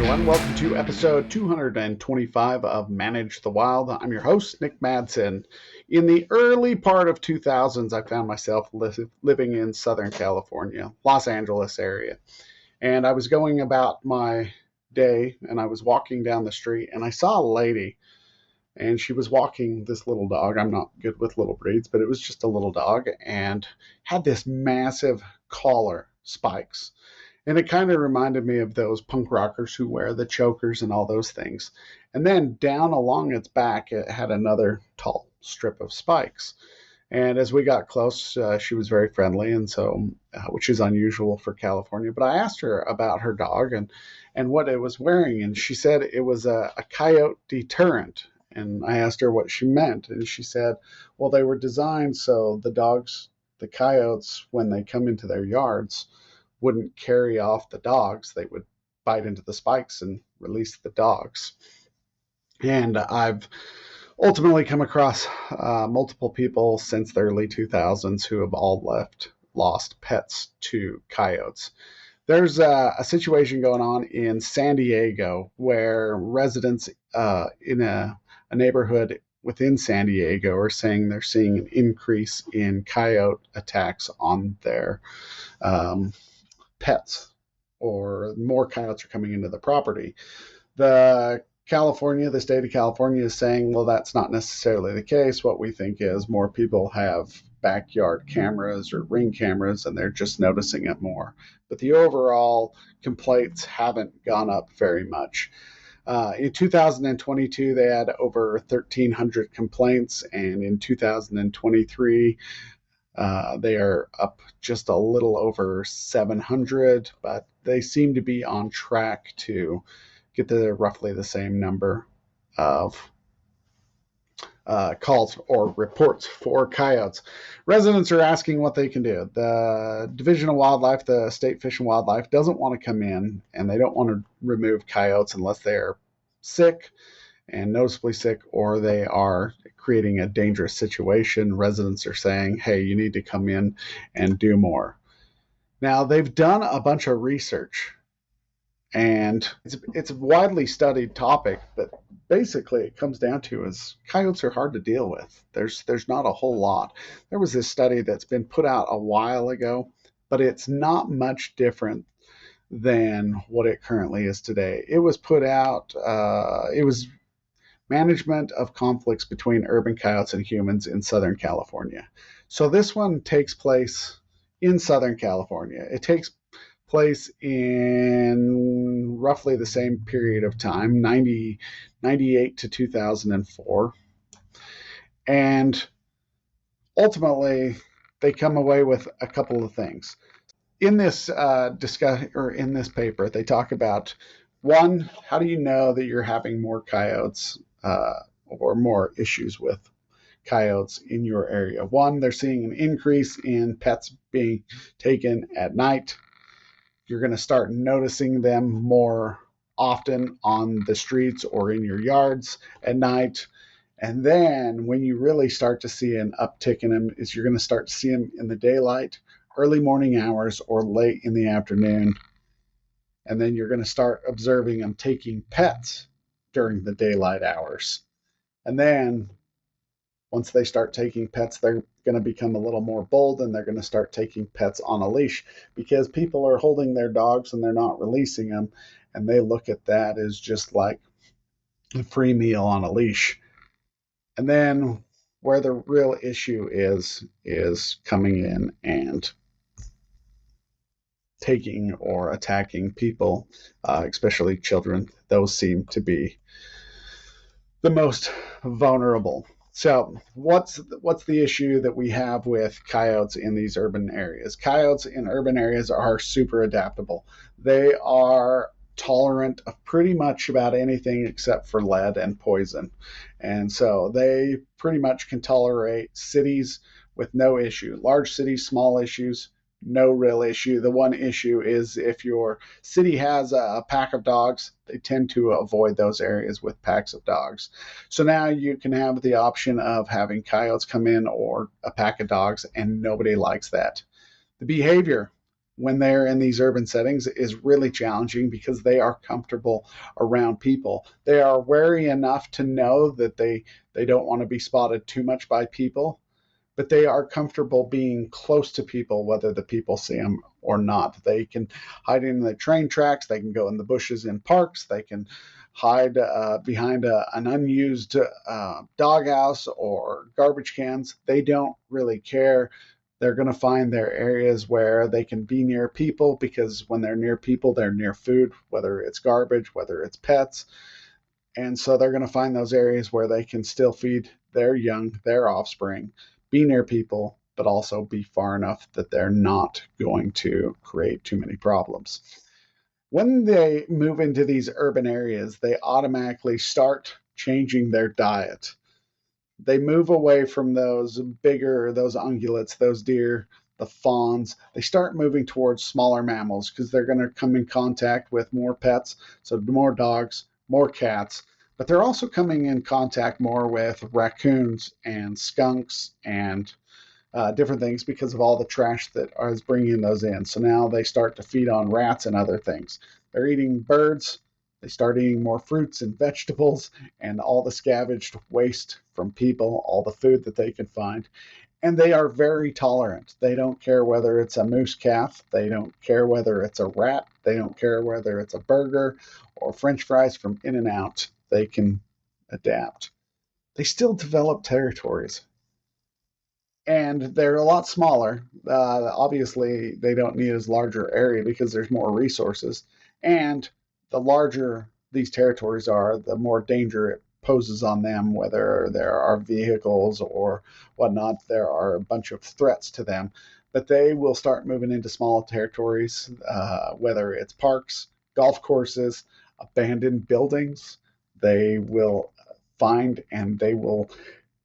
everyone. Welcome to episode 225 of Manage the Wild. I'm your host, Nick Madsen. In the early part of 2000s, I found myself living in Southern California, Los Angeles area. And I was going about my day, and I was walking down the street, and I saw a lady, and she was walking this little dog. I'm not good with little breeds, but it was just a little dog, and had this massive collar spikes. And it kind of reminded me of those punk rockers who wear the chokers and all those things. And then down along its back, it had another tall strip of spikes. And as we got close, she was very friendly, and so which is unusual for California. But I asked her about her dog and what it was wearing, and she said it was a coyote deterrent. And I asked her what she meant, and she said, well, they were designed so the coyotes, when they come into their yards, wouldn't carry off the dogs. They would bite into the spikes and release the dogs. And I've ultimately come across multiple people since the early 2000s who have all lost pets to coyotes. There's a situation going on in San Diego where residents in a neighborhood within San Diego are saying they're seeing an increase in coyote attacks on their pets, or more coyotes are coming into the property. The state of California is saying, well, that's not necessarily the case. What we think is more people have backyard cameras or ring cameras, and they're just noticing it more. But the overall complaints haven't gone up very much. In 2022, they had over 1,300 complaints, and in 2023, they are up just a little over 700, but they seem to be on track to get to roughly the same number of calls or reports for coyotes. Residents are asking what they can do. The Division of Wildlife, the State Fish and Wildlife, doesn't want to come in, and they don't want to remove coyotes unless they're sick and noticeably sick, or they are creating a dangerous situation. Residents are saying, hey, you need to come in and do more. Now, they've done a bunch of research, and it's a widely studied topic, but basically it comes down to is coyotes are hard to deal with. There's not a whole lot. There was this study that's been put out a while ago, but it's not much different than what it currently is today. It was put out, it was management of conflicts between urban coyotes and humans in Southern California. So this one takes place in Southern California. It takes place in roughly the same period of time, 98 to 2004. And ultimately, they come away with a couple of things. In this in this paper, they talk about, one, how do you know that you're having more coyotes or more issues with coyotes in your area? One, they're seeing an increase in pets being taken at night. You're going to start noticing them more often on the streets or in your yards at night. And then when you really start to see an uptick in them is you're going to start to see them in the daylight, early morning hours, or late in the afternoon. And then you're going to start observing them taking pets during the daylight hours. And then once they start taking pets, they're going to become a little more bold, and they're going to start taking pets on a leash because people are holding their dogs and they're not releasing them. And they look at that as just like a free meal on a leash. And then where the real issue is coming in and taking or attacking people, especially children. Those seem to be the most vulnerable. So what's the issue that we have with coyotes in these urban areas? Coyotes in urban areas are super adaptable. They are tolerant of pretty much about anything except for lead and poison. And so they pretty much can tolerate cities with no issue. Large cities, small issues, no real issue. The one issue is if your city has a pack of dogs, they tend to avoid those areas with packs of dogs. So now you can have the option of having coyotes come in or a pack of dogs, and nobody likes that. The behavior when they're in these urban settings is really challenging because they are comfortable around people. They are wary enough to know that they don't want to be spotted too much by people, but they are comfortable being close to people, whether the people see them or not. They can hide in the train tracks. They can go in the bushes in parks. They can hide behind an unused doghouse or garbage cans. They don't really care. They're going to find their areas where they can be near people, because when they're near people, they're near food, whether it's garbage, whether it's pets. And so they're going to find those areas where they can still feed their young, their offspring, be near people, but also be far enough that they're not going to create too many problems. When they move into these urban areas, they automatically start changing their diet. They move away from those ungulates, those deer, the fawns. They start moving towards smaller mammals because they're going to come in contact with more pets, so more dogs, more cats. But they're also coming in contact more with raccoons and skunks and different things because of all the trash that is bringing those in. So now they start to feed on rats and other things. They're eating birds. They start eating more fruits and vegetables and all the scavenged waste from people, all the food that they can find. And they are very tolerant. They don't care whether it's a moose calf. They don't care whether it's a rat. They don't care whether it's a burger or French fries from In-N-Out. They can adapt. They still develop territories, and they're a lot smaller. Obviously, they don't need as larger area because there's more resources. And the larger these territories are, the more danger it poses on them, whether there are vehicles or whatnot. There are a bunch of threats to them. But they will start moving into small territories, whether it's parks, golf courses, abandoned buildings. They will find and they will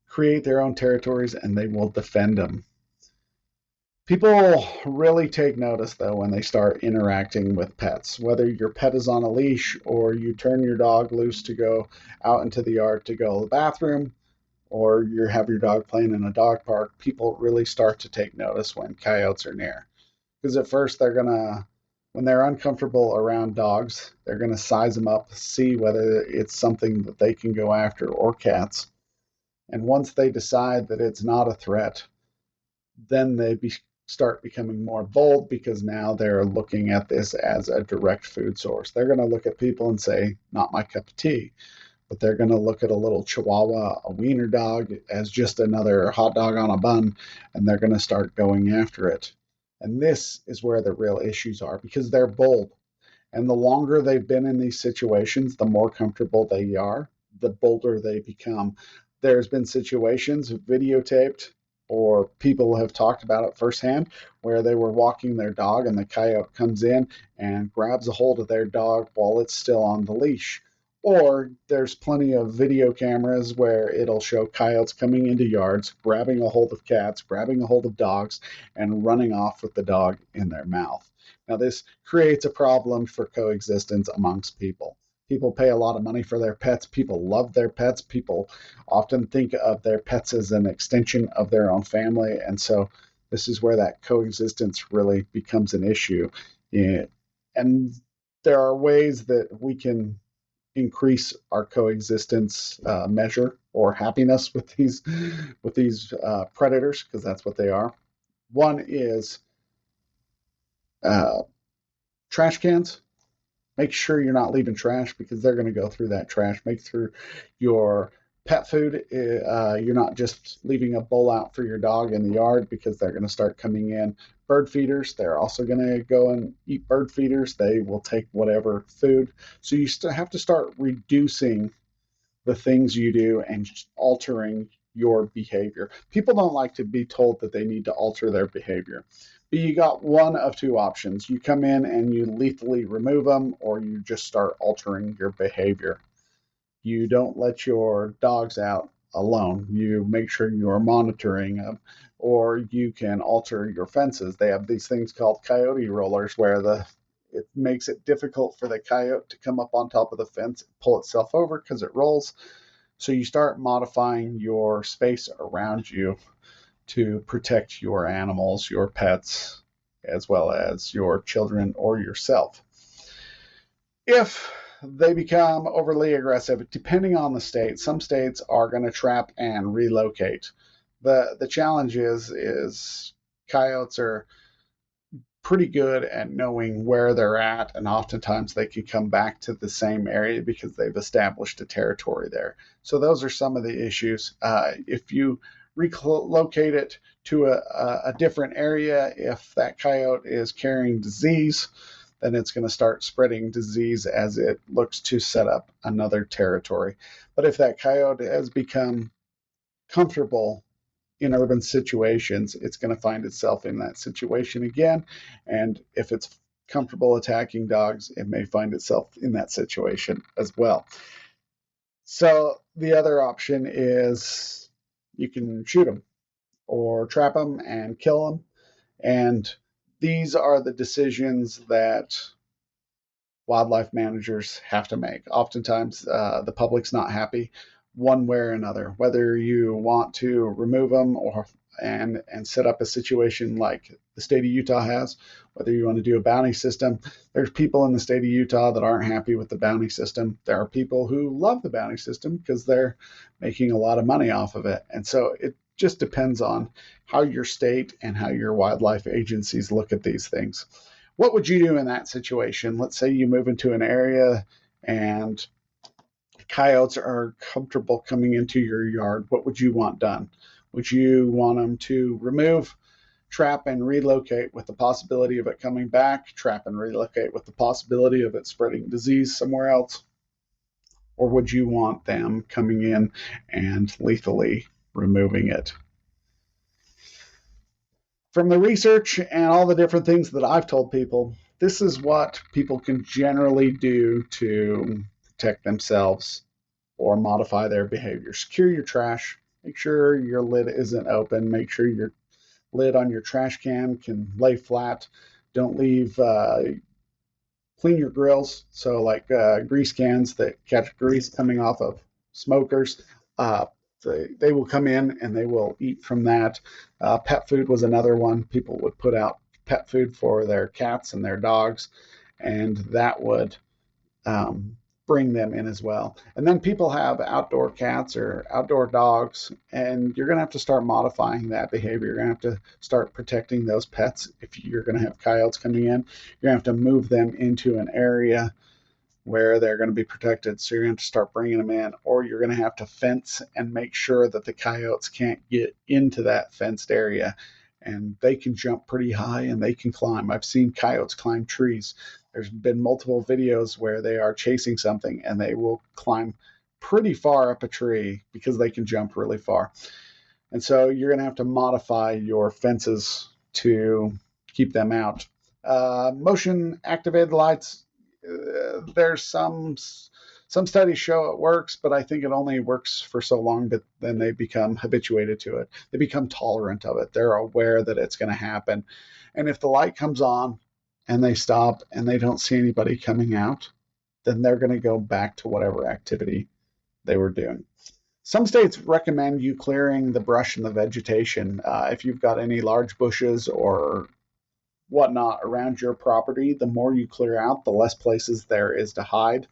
create their own territories and they will defend them. People really take notice though when they start interacting with pets, whether your pet is on a leash or you turn your dog loose to go out into the yard to go to the bathroom, or you have your dog playing in a dog park. People really start to take notice when coyotes are near, because at first when they're uncomfortable around dogs, they're going to size them up, see whether it's something that they can go after, or cats. And once they decide that it's not a threat, then start becoming more bold, because now they're looking at this as a direct food source. They're going to look at people and say, not my cup of tea. But they're going to look at a little chihuahua, a wiener dog, as just another hot dog on a bun, and they're going to start going after it. And this is where the real issues are, because they're bold. And the longer they've been in these situations, the more comfortable they are, the bolder they become. There's been situations videotaped, or people have talked about it firsthand, where they were walking their dog and the coyote comes in and grabs a hold of their dog while it's still on the leash. Or there's plenty of video cameras where it'll show coyotes coming into yards, grabbing a hold of cats, grabbing a hold of dogs, and running off with the dog in their mouth. Now, this creates a problem for coexistence amongst people. People pay a lot of money for their pets. People love their pets. People often think of their pets as an extension of their own family. And so this is where that coexistence really becomes an issue. Yeah. And there are ways that we can increase our coexistence measure or happiness with these predators, because that's what they are. One is uh, trash cans. Make sure you're not leaving trash, because they're going to go through that trash. Make through your pet food. You're not just leaving a bowl out for your dog in the yard, because they're going to start coming in. Bird feeders, they're also going to go and eat bird feeders. They will take whatever food. So you still have to start reducing the things you do and altering your behavior. People don't like to be told that they need to alter their behavior. But you got one of two options. You come in and you lethally remove them, or you just start altering your behavior. You don't let your dogs out alone. You make sure you are monitoring them, or you can alter your fences. They have these things called coyote rollers, where it makes it difficult for the coyote to come up on top of the fence and pull itself over because it rolls. So you start modifying your space around you to protect your animals, your pets, as well as your children or yourself. If they become overly aggressive, depending on the state, some states are going to trap and relocate. The challenge is coyotes are pretty good at knowing where they're at, and oftentimes they can come back to the same area because they've established a territory there. So those are some of the issues. If you relocate it to a different area, if that coyote is carrying disease, then it's going to start spreading disease as it looks to set up another territory. But if that coyote has become comfortable in urban situations, it's going to find itself in that situation again. And if it's comfortable attacking dogs, it may find itself in that situation as well. So the other option is you can shoot them or trap them and kill them. And these are the decisions that wildlife managers have to make. Oftentimes, the public's not happy one way or another, whether you want to remove them or and set up a situation like the state of Utah has, whether you want to do a bounty system. There's people in the state of Utah that aren't happy with the bounty system. There are people who love the bounty system because they're making a lot of money off of it. And so it just depends on how your state and how your wildlife agencies look at these things. What would you do in that situation? Let's say you move into an area and coyotes are comfortable coming into your yard. What would you want done? Would you want them to remove, trap, and relocate with the possibility of it coming back, trap and relocate with the possibility of it spreading disease somewhere else? Or would you want them coming in and lethally removing it? From the research and all the different things that I've told people, this is what people can generally do to protect themselves or modify their behavior. Secure your trash. Make sure your lid isn't open. Make sure your lid on your trash can lay flat. Don't leave, clean your grills. So like grease cans that catch grease coming off of smokers, they will come in and they will eat from that. Pet food was another one. People would put out pet food for their cats and their dogs, and that would bring them in as well. And then people have outdoor cats or outdoor dogs, and you're going to have to start modifying that behavior. You're going to have to start protecting those pets. If you're going to have coyotes coming in, you're going to have to move them into an area where they're going to be protected. So you're going to start bringing them in, or you're going to have to fence and make sure that the coyotes can't get into that fenced area. And they can jump pretty high and they can climb. I've seen coyotes climb trees. There's been multiple videos where they are chasing something and they will climb pretty far up a tree because they can jump really far. And so you're going to have to modify your fences to keep them out. Motion activated lights, there's some studies show it works, but I think it only works for so long, but then they become habituated to it. They become tolerant of it. They're aware that it's going to happen. And if the light comes on and they stop and they don't see anybody coming out, then they're going to go back to whatever activity they were doing. Some states recommend you clearing the brush and the vegetation. If you've got any large bushes or whatnot around your property, the more you clear out, the less places there is to hide,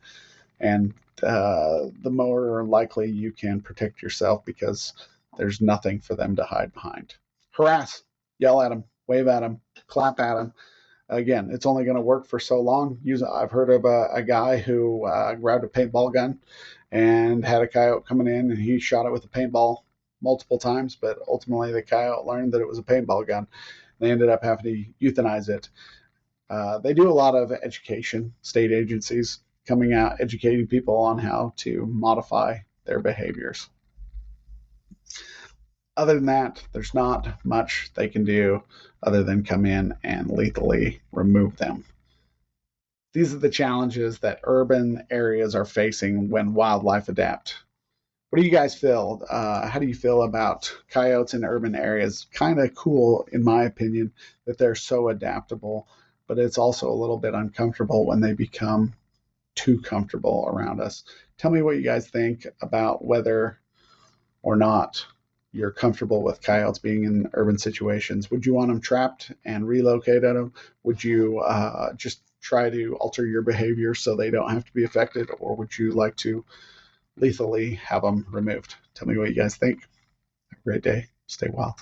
and the more likely you can protect yourself because there's nothing for them to hide behind. Harass, yell at them, wave at them, clap at them. Again, it's only going to work for so long. I've heard of a guy who grabbed a paintball gun and had a coyote coming in, and he shot it with a paintball multiple times, but ultimately the coyote learned that it was a paintball gun. They ended up having to euthanize it. They do a lot of education, state agencies coming out, educating people on how to modify their behaviors. Other than that, there's not much they can do other than come in and lethally remove them. These are the challenges that urban areas are facing when wildlife adapt. What do you guys feel? How do you feel about coyotes in urban areas? Kind of cool, in my opinion, that they're so adaptable, but it's also a little bit uncomfortable when they become too comfortable around us. Tell me what you guys think about whether or not you're comfortable with coyotes being in urban situations. Would you want them trapped and relocated them? Would you just try to alter your behavior so they don't have to be affected, or would you like to lethally have them removed? Tell me what you guys think. Have a great day. Stay wild.